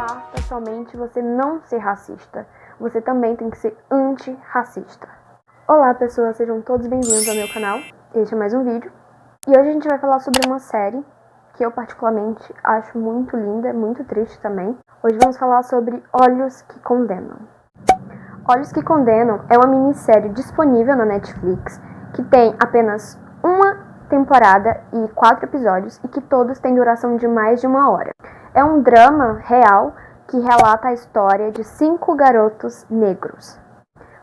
basta somente você não ser racista. Você também tem que ser antirracista. Olá pessoas, sejam todos bem-vindos ao meu canal. Este é mais um vídeo. E hoje a gente vai falar sobre uma série que eu particularmente acho muito linda, muito triste também. Hoje vamos falar sobre Olhos que Condenam. Olhos que Condenam é uma minissérie disponível na Netflix que tem apenas uma temporada e 4 episódios e que todos têm duração de mais de 1 hora. É um drama real que relata a história de 5 garotos negros.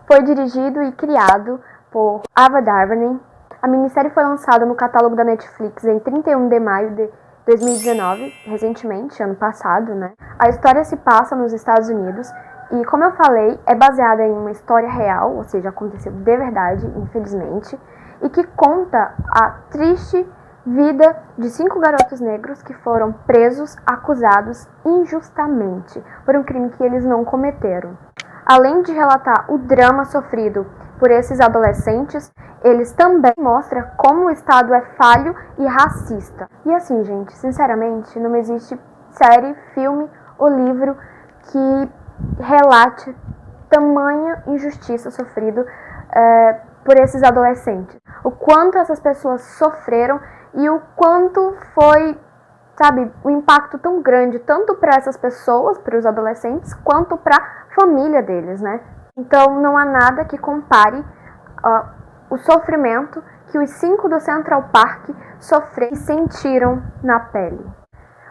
Foi dirigido e criado por Ava DuVernay. A minissérie foi lançada no catálogo da Netflix em 31 de maio de 2019, recentemente, ano passado, né? A história se passa nos Estados Unidos e, como eu falei, é baseada em uma história real, ou seja, aconteceu de verdade, infelizmente, e que conta a triste vida de 5 garotos negros que foram presos, acusados injustamente por um crime que eles não cometeram. Além de relatar o drama sofrido por esses adolescentes, eles também mostram como o Estado é falho e racista. E assim, gente, sinceramente, não existe série, filme ou livro que relate tamanha injustiça sofrida por esses adolescentes. O quanto essas pessoas sofreram e o quanto foi, sabe, um impacto tão grande, tanto para essas pessoas, para os adolescentes, quanto para a família deles, né? Então não há nada que compare o sofrimento que os 5 do Central Park sofreram e sentiram na pele.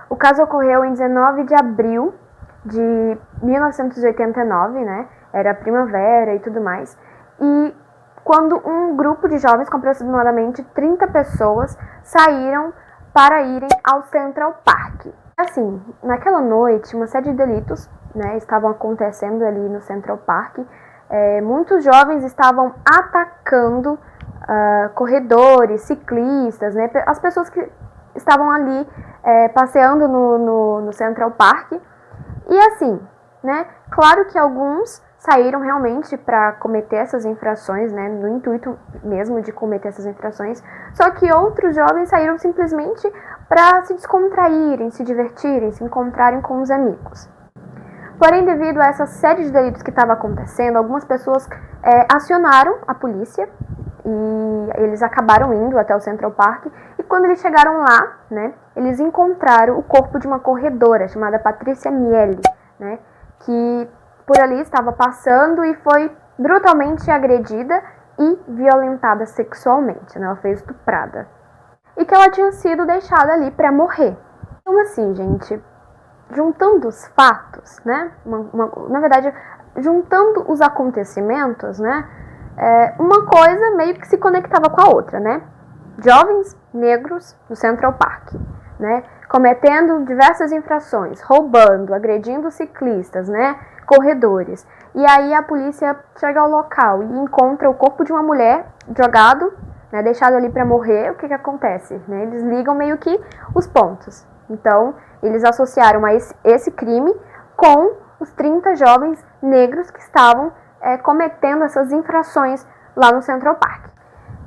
O caso ocorreu em 19 de abril de 1989, né? Era primavera e tudo mais. E quando um grupo de jovens, com aproximadamente 30 pessoas, saíram para irem ao Central Park. Assim, naquela noite, uma série de delitos, né, estavam acontecendo ali no Central Park. Muitos jovens estavam atacando corredores, ciclistas, né, as pessoas que estavam ali passeando no Central Park. E assim, né, claro que alguns saíram realmente para cometer essas infrações, né, no intuito mesmo de cometer essas infrações, só que outros jovens saíram simplesmente para se descontraírem, se divertirem, se encontrarem com os amigos. Porém, devido a essa série de delitos que estava acontecendo, algumas pessoas acionaram a polícia e eles acabaram indo até o Central Park, e quando eles chegaram lá, né, eles encontraram o corpo de uma corredora chamada Patrícia Miele, né, que por ali estava passando e foi brutalmente agredida e violentada sexualmente, né? Ela foi estuprada. E que ela tinha sido deixada ali para morrer. Então assim, gente, juntando os fatos, né? Na verdade, juntando os acontecimentos, né? Uma coisa meio que se conectava com a outra, né? Jovens negros no Central Park, né? Cometendo diversas infrações, roubando, agredindo ciclistas, né? Corredores. E aí a polícia chega ao local e encontra o corpo de uma mulher jogado, né, deixado ali para morrer. O que acontece? Né? Eles ligam meio que os pontos. Então, eles associaram esse crime com os 30 jovens negros que estavam cometendo essas infrações lá no Central Park.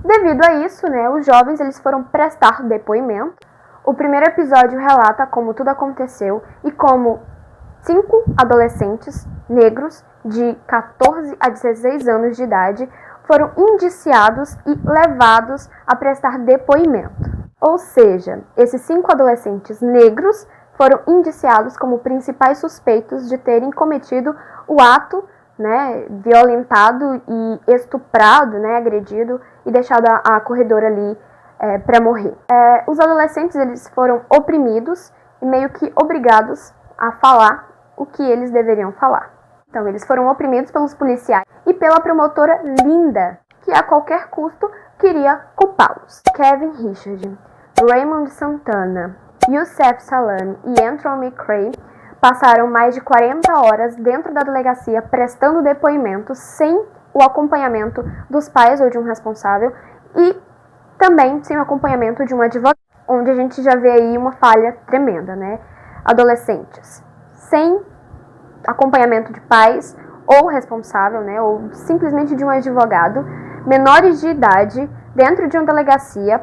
Devido a isso, né, os jovens eles foram prestar depoimento. O primeiro episódio relata como tudo aconteceu e como 5 adolescentes negros de 14 a 16 anos de idade foram indiciados e levados a prestar depoimento. Ou seja, esses 5 adolescentes negros foram indiciados como principais suspeitos de terem cometido o ato, né, violentado e estuprado, né, agredido e deixado a corredora ali para morrer. Os adolescentes eles foram oprimidos e meio que obrigados a falar o que eles deveriam falar. Então, eles foram oprimidos pelos policiais e pela promotora Linda, que a qualquer custo queria culpá-los. Kevin Richard, Raymond Santana, Youssef Salami e Anthony McCray passaram mais de 40 horas dentro da delegacia prestando depoimentos sem o acompanhamento dos pais ou de um responsável e também sem o acompanhamento de um advogado, onde a gente já vê aí uma falha tremenda, né? Adolescentes sem acompanhamento de pais ou responsável, né, ou simplesmente de um advogado, menores de idade, dentro de uma delegacia,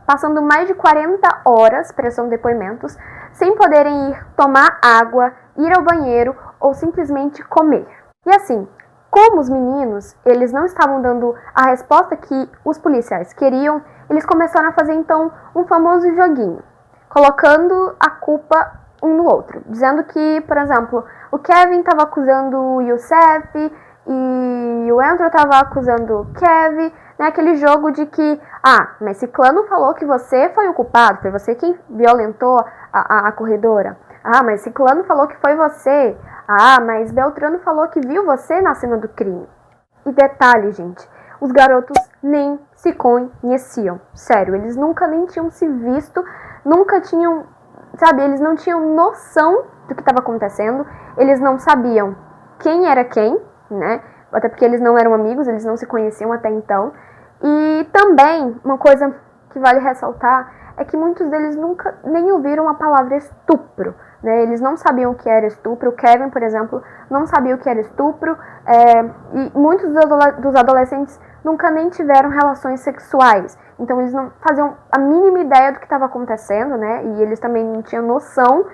passando mais de 40 horas prestando depoimentos, sem poderem ir tomar água, ir ao banheiro ou simplesmente comer. E assim, como os meninos, eles não estavam dando a resposta que os policiais queriam, eles começaram a fazer então um famoso joguinho, colocando a culpa um no outro, dizendo que, por exemplo, o Kevin estava acusando o Youssef e o Andrew estava acusando o Kevin, né? Aquele jogo de que, mas Ciclano falou que você foi o culpado, foi você quem violentou a corredora. Mas Ciclano falou que foi você. Mas Beltrano falou que viu você na cena do crime. E detalhe, gente, os garotos nem se conheciam. Sério, eles nunca nem tinham se visto, nunca tinham, eles não tinham noção do que estava acontecendo, eles não sabiam quem era quem, né? Até porque eles não eram amigos, eles não se conheciam até então. E também, uma coisa que vale ressaltar é que muitos deles nunca nem ouviram a palavra estupro, né? Eles não sabiam o que era estupro. O Kevin, por exemplo, não sabia o que era estupro. E muitos dos adolescentes nunca nem tiveram relações sexuais. Então eles não faziam a mínima ideia do que estava acontecendo, né? E eles também não tinham noção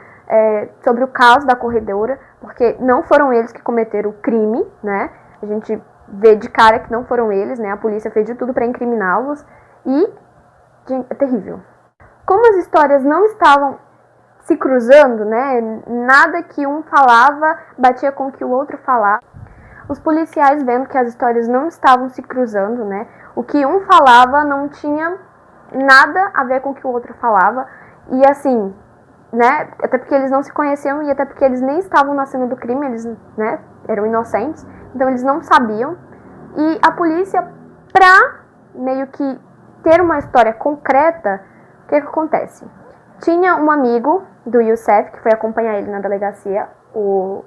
sobre o caso da corredora, porque não foram eles que cometeram o crime, né? A gente vê de cara que não foram eles, né? A polícia fez de tudo para incriminá-los e, gente, é terrível. Como as histórias não estavam se cruzando, né? Nada que um falava batia com o que o outro falava. Os policiais, vendo que as histórias não estavam se cruzando, né? O que um falava não tinha nada a ver com o que o outro falava. E assim, né? Até porque eles não se conheciam e até porque eles nem estavam na cena do crime, eles, né, eram inocentes. Então eles não sabiam. E a polícia, pra meio que ter uma história concreta, o que acontece? Tinha um amigo do Youssef que foi acompanhar ele na delegacia, o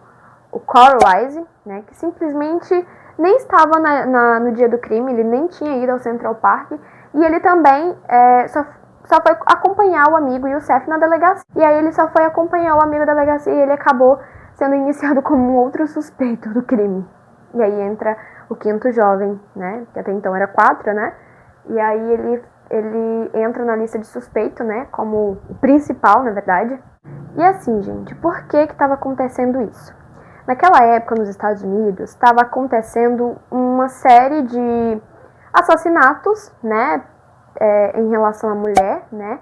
Carl Wise, né, que simplesmente nem estava no dia do crime, ele nem tinha ido ao Central Park, e ele também só foi acompanhar o amigo Youssef na delegacia. E aí ele só foi acompanhar o amigo da delegacia e ele acabou sendo iniciado como um outro suspeito do crime. E aí entra o quinto jovem, né, que até então era 4, né, e aí ele entra na lista de suspeito, né, como o principal, na verdade. E assim, gente, por que estava acontecendo isso? Naquela época, nos Estados Unidos, estava acontecendo uma série de assassinatos, né, em relação à mulher, né.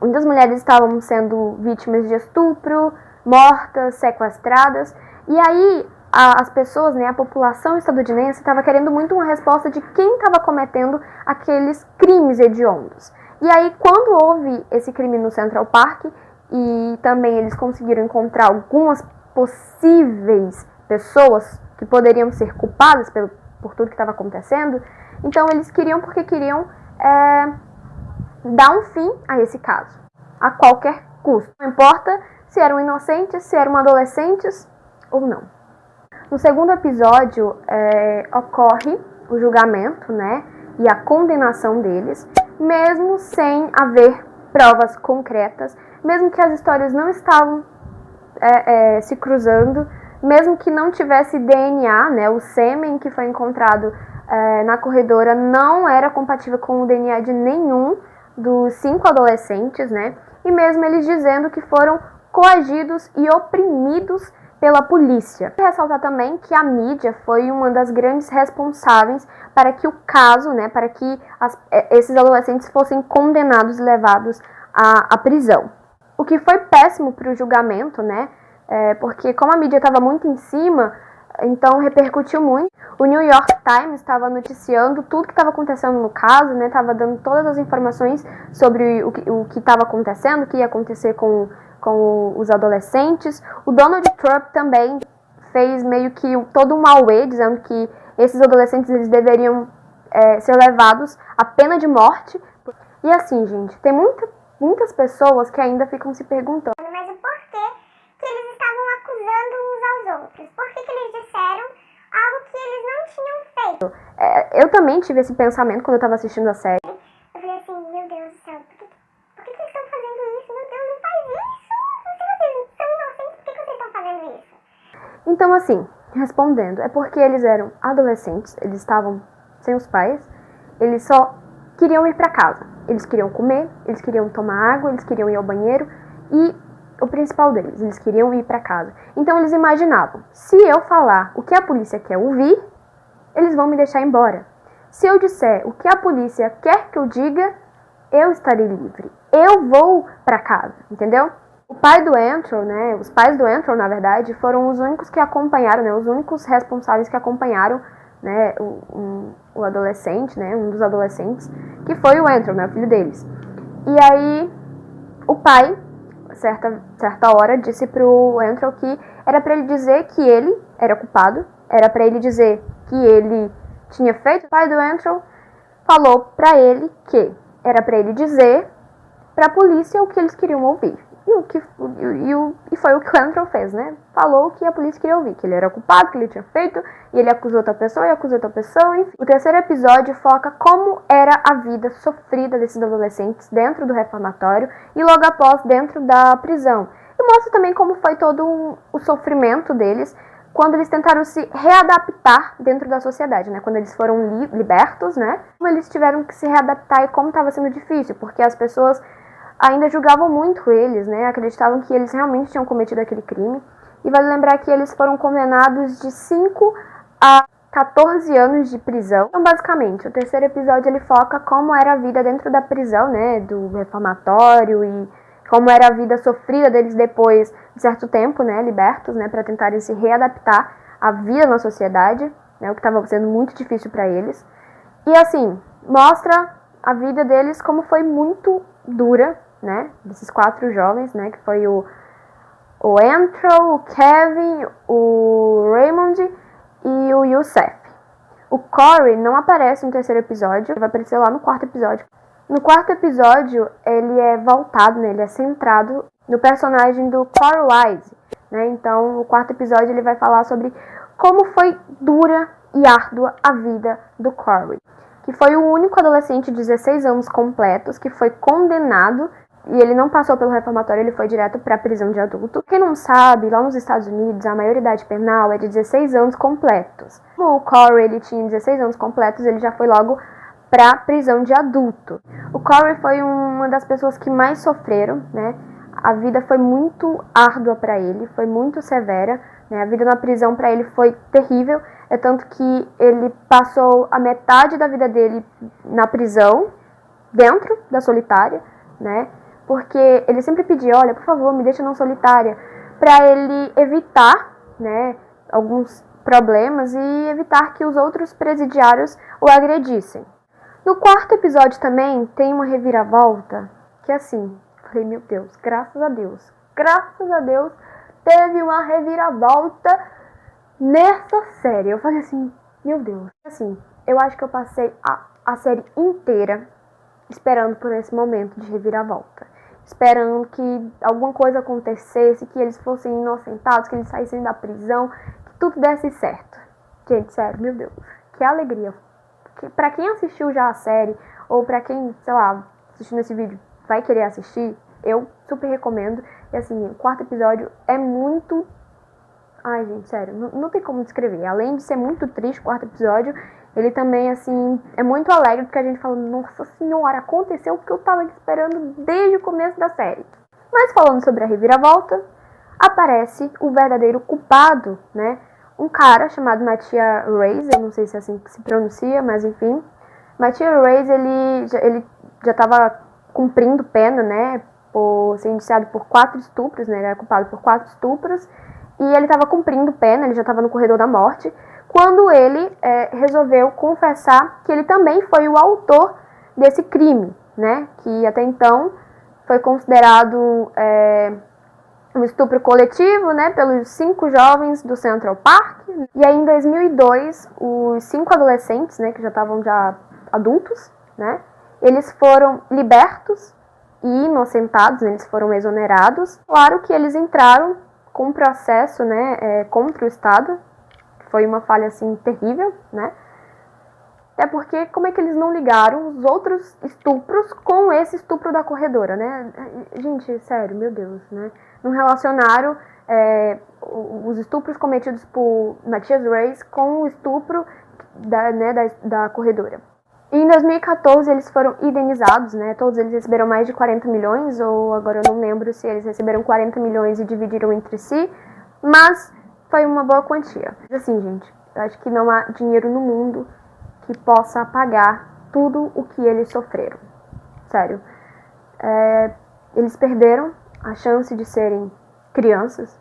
Muitas mulheres estavam sendo vítimas de estupro, mortas, sequestradas, e aí as pessoas, né, a população estadunidense estava querendo muito uma resposta de quem estava cometendo aqueles crimes hediondos. E aí, quando houve esse crime no Central Park, e também eles conseguiram encontrar algumas possíveis pessoas que poderiam ser culpadas por tudo que estava acontecendo, então eles queriam dar um fim a esse caso, a qualquer custo. Não importa se eram inocentes, se eram adolescentes ou não. No segundo episódio, ocorre o julgamento, né, e a condenação deles, mesmo sem haver provas concretas, mesmo que as histórias não estavam se cruzando, mesmo que não tivesse DNA, né, o sêmen que foi encontrado na corredora não era compatível com o DNA de nenhum dos 5 adolescentes, né, e mesmo eles dizendo que foram coagidos e oprimidos pela polícia. Ressaltar também que a mídia foi uma das grandes responsáveis para que o caso, né, para que esses adolescentes fossem condenados e levados à prisão. O que foi péssimo para o julgamento, né, porque como a mídia estava muito em cima, então repercutiu muito. O New York Times estava noticiando tudo que estava acontecendo no caso, né, estava dando todas as informações sobre o que estava acontecendo, o que ia acontecer com os adolescentes. O Donald Trump também fez meio que todo um auê, dizendo que esses adolescentes eles deveriam ser levados à pena de morte. E assim, gente, tem muitas pessoas que ainda ficam se perguntando: mas o porquê que eles estavam acusando uns aos outros? Por que eles disseram algo que eles não tinham feito? Eu também tive esse pensamento quando eu estava assistindo a série. Eu falei assim, meu Deus do céu, por que eles estão fazendo isso? Meu Deus, não faz isso! Se vocês são inocentes, por que vocês estão fazendo isso? Então, assim, respondendo, é porque eles eram adolescentes, eles estavam sem os pais, eles só queriam ir para casa. Eles queriam comer, eles queriam tomar água, eles queriam ir ao banheiro e o principal deles, eles queriam ir para casa. Então eles imaginavam, se eu falar o que a polícia quer ouvir, eles vão me deixar embora. Se eu disser o que a polícia quer que eu diga, eu estarei livre. Eu vou para casa, entendeu? O pai do Andrew, né, os pais do Andrew, na verdade, foram os únicos que acompanharam, né, os únicos responsáveis que acompanharam, né, o adolescente, né, um dos adolescentes, que foi o Andrew, né, o filho deles. E aí, o pai, certa hora, disse pro Andrew que era para ele dizer que ele era culpado, era para ele dizer que ele tinha feito. O pai do Andrew falou para ele que era para ele dizer para a polícia o que eles queriam ouvir. E foi o que o Andrew fez, né? Falou o que a polícia queria ouvir, que ele era culpado, que ele tinha feito, e ele acusou outra pessoa, enfim. O terceiro episódio foca como era a vida sofrida desses adolescentes dentro do reformatório e logo após dentro da prisão. E mostra também como foi todo o sofrimento deles quando eles tentaram se readaptar dentro da sociedade, né? Quando eles foram libertos, né? Como eles tiveram que se readaptar e como estava sendo difícil, porque as pessoas ainda julgavam muito eles, né? Acreditavam que eles realmente tinham cometido aquele crime. E vale lembrar que eles foram condenados de 5 a 14 anos de prisão. Então, basicamente, o terceiro episódio ele foca como era a vida dentro da prisão, né? Do reformatório e como era a vida sofrida deles depois de certo tempo, né? Libertos, né? Para tentarem se readaptar à vida na sociedade, né? O que estava sendo muito difícil para eles. E assim, mostra a vida deles como foi muito dura, né, desses 4 jovens, né, que foi o Andrew, o Kevin, o Raymond e o Youssef. O Corey não aparece no terceiro episódio, ele vai aparecer lá no 4º episódio. No 4º episódio, ele é voltado, né, ele é centrado no personagem do Corey Wise, né, então o 4º episódio ele vai falar sobre como foi dura e árdua a vida do Corey, que foi o único adolescente de 16 anos completos que foi condenado. E ele não passou pelo reformatório, ele foi direto para a prisão de adulto. Quem não sabe, lá nos Estados Unidos, a maioridade penal é de 16 anos completos. Como o Corey ele tinha 16 anos completos, ele já foi logo para a prisão de adulto. O Corey foi uma das pessoas que mais sofreram, né? A vida foi muito árdua para ele, foi muito severa, né? A vida na prisão para ele foi terrível, é tanto que ele passou a metade da vida dele na prisão, dentro da solitária, né? Porque ele sempre pedia, olha, por favor, me deixa não solitária, para ele evitar, né, alguns problemas e evitar que os outros presidiários o agredissem. No 4º episódio também tem uma reviravolta que assim, falei, meu Deus, graças a Deus, teve uma reviravolta nessa série. Eu falei assim, meu Deus, assim, eu acho que eu passei a série inteira esperando por esse momento de reviravolta, esperando que alguma coisa acontecesse, que eles fossem inocentados, que eles saíssem da prisão, que tudo desse certo. Gente, sério, meu Deus, que alegria. Pra quem assistiu já a série, ou pra quem, sei lá, assistindo esse vídeo vai querer assistir, eu super recomendo. E assim, o 4º episódio é muito... Ai, gente, sério, não tem como descrever. Além de ser muito triste o 4º episódio, ele também, assim, é muito alegre, porque a gente fala, nossa senhora, aconteceu o que eu tava esperando desde o começo da série. Mas falando sobre a reviravolta, aparece o verdadeiro culpado, né? Um cara chamado Matthias Rhys, eu não sei se é assim que se pronuncia, mas enfim. Matthias Rhys, ele já tava cumprindo pena, né? Por ser indiciado por 4 estupros, né? Ele era culpado por 4 estupros. E ele estava cumprindo pena, ele já estava no corredor da morte, quando ele resolveu confessar que ele também foi o autor desse crime, né? Que até então foi considerado um estupro coletivo, né? Pelos 5 jovens do Central Park. E aí em 2002, os 5 adolescentes, né? Que já estavam já adultos, né? Eles foram libertos e inocentados, né, eles foram exonerados. Claro que eles entraram com um processo, né, contra o Estado, que foi uma falha, assim, terrível, né, até porque como é que eles não ligaram os outros estupros com esse estupro da corredora, né, gente, sério, meu Deus, né, não relacionaram os estupros cometidos por Matthias Rhys com o estupro da corredora. E em 2014 eles foram indenizados, né? Todos eles receberam mais de 40 milhões, ou agora eu não lembro se eles receberam 40 milhões e dividiram entre si, mas foi uma boa quantia. Assim, gente, eu acho que não há dinheiro no mundo que possa pagar tudo o que eles sofreram. Sério. Eles perderam a chance de serem crianças,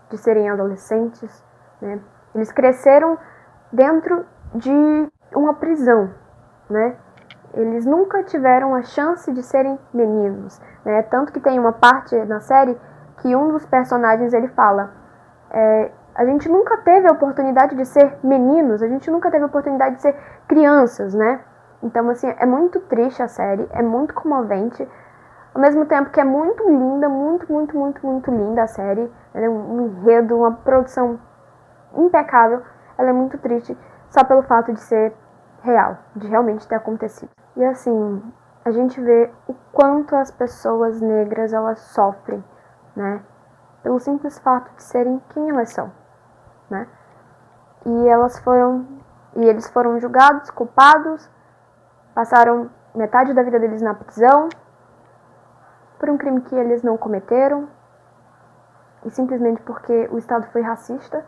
de serem adolescentes, né? Eles cresceram dentro de uma prisão, né? Eles nunca tiveram a chance de serem meninos, né? Tanto que tem uma parte na série que um dos personagens ele fala: a gente nunca teve a oportunidade de ser meninos, a gente nunca teve a oportunidade de ser crianças, né? Então, assim, é muito triste a série, é muito comovente, ao mesmo tempo que é muito linda, muito linda a série. Ela é um enredo, uma produção impecável. Ela é muito triste só pelo fato de ser real, de realmente ter acontecido. E assim, a gente vê o quanto as pessoas negras elas sofrem, né? Pelo simples fato de serem quem elas são, né? E eles foram julgados, culpados, passaram metade da vida deles na prisão por um crime que eles não cometeram, e simplesmente porque o Estado foi racista,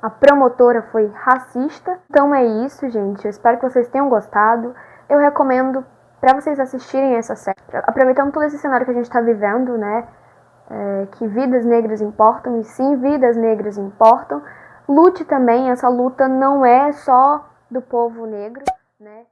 a promotora foi racista. Então é isso, gente. Eu espero que vocês tenham gostado. Eu recomendo para vocês assistirem essa série, aproveitando todo esse cenário que a gente está vivendo, né? Que vidas negras importam, e sim, vidas negras importam. Lute também, essa luta não é só do povo negro, né?